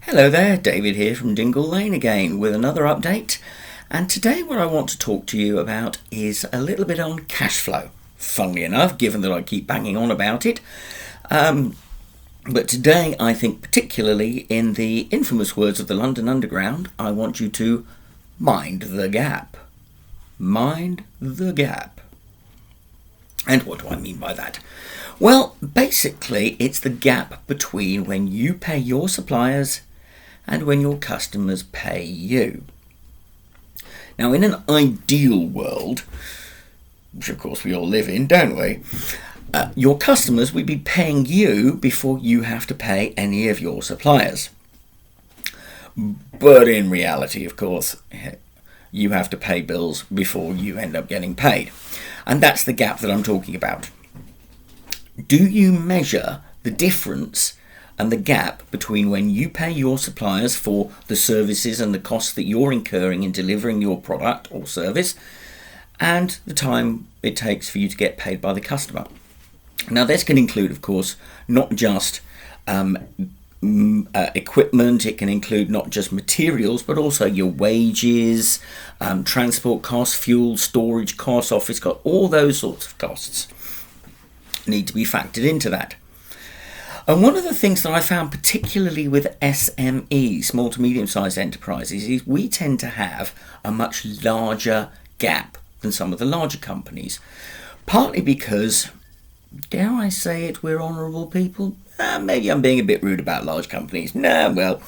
Hello there, David here from Dingle Lane again with another update. And today what I want to talk to you about is a little bit on cash flow. Funnily enough, given that I keep banging on about it. But today I think particularly in the infamous words of the London Underground, I want you to mind the gap. Mind the gap. And what do I mean by that? Well, basically it's the gap between when you pay your suppliers and when your customers pay you. Now, in an ideal world, which of course we all live in, don't we? Your customers will be paying you before you have to pay any of your suppliers. But in reality, of course, you have to pay bills before you end up getting paid. And that's the gap that I'm talking about. Do you measure the difference and the gap between when you pay your suppliers for the services and the costs that you're incurring in delivering your product or service and the time it takes for you to get paid by the customer? Now, this can include, of course, not just equipment. It can include not just materials, but also your wages, transport costs, fuel, storage costs, office costs, all those sorts of costs need to be factored into that. And one of the things that I found particularly with SMEs, small to medium-sized enterprises, is we tend to have a much larger gap than some of the larger companies. Partly because, dare I say it, we're honourable people? Maybe I'm being a bit rude about large companies. But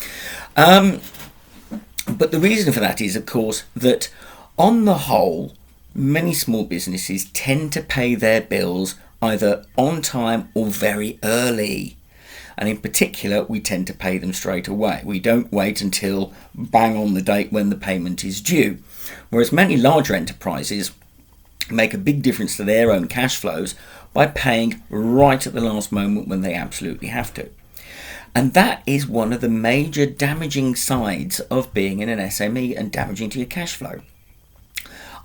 the reason for that is, of course, that on the whole, many small businesses tend to pay their bills either on time or very early. And in particular, we tend to pay them straight away. We don't wait until bang on the date when the payment is due. Whereas many larger enterprises make a big difference to their own cash flows by paying right at the last moment when they absolutely have to. And that is one of the major damaging sides of being in an SME and damaging to your cash flow.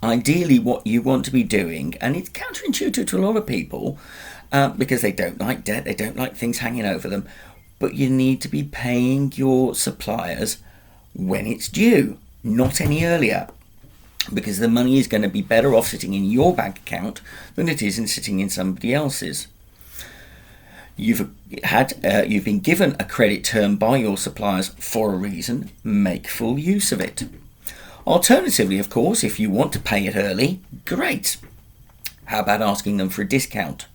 Ideally, what you want to be doing, and it's counterintuitive to a lot of people, because they don't like debt, they don't like things hanging over them, but you need to be paying your suppliers when it's due, not any earlier, because the money is going to be better off sitting in your bank account than it is in sitting in somebody else's. You've been given a credit term by your suppliers for a reason. Make full use of it. Alternatively, of course, if you want to pay it early, great. How about asking them for a discount?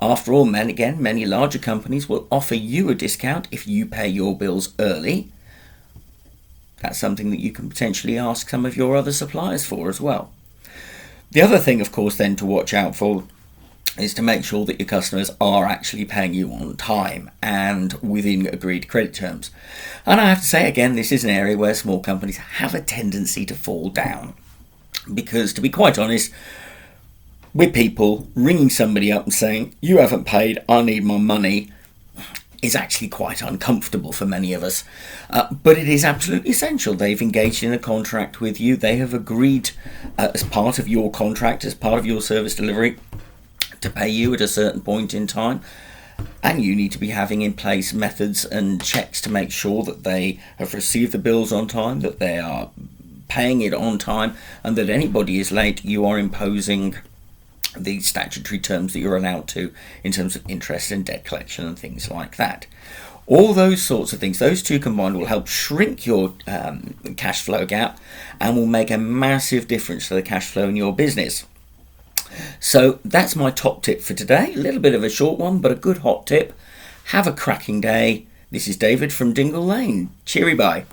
After all, many larger companies will offer you a discount if you pay your bills early. That's something that you can potentially ask some of your other suppliers for as well. The other thing, of course, then to watch out for is to make sure that your customers are actually paying you on time and within agreed credit terms. And I have to say again, this is an area where small companies have a tendency to fall down. Because to be quite honest, with people ringing somebody up and saying, "You haven't paid, I need my money," is actually quite uncomfortable for many of us. But it is absolutely essential. They've engaged in a contract with you. They have agreed as part of your contract, as part of your service delivery, to pay you at a certain point in time. And you need to be having in place methods and checks to make sure that they have received the bills on time, that they are paying it on time, and that anybody is late, you are imposing the statutory terms that you're allowed to in terms of interest and debt collection and things like that. All those sorts of things, those two combined, will help shrink your cash flow gap and will make a massive difference to the cash flow in your business. So that's my top tip for today. A little bit of a short one, but a good hot tip. Have a cracking day. This is David from Dingle Lane. Cheery bye.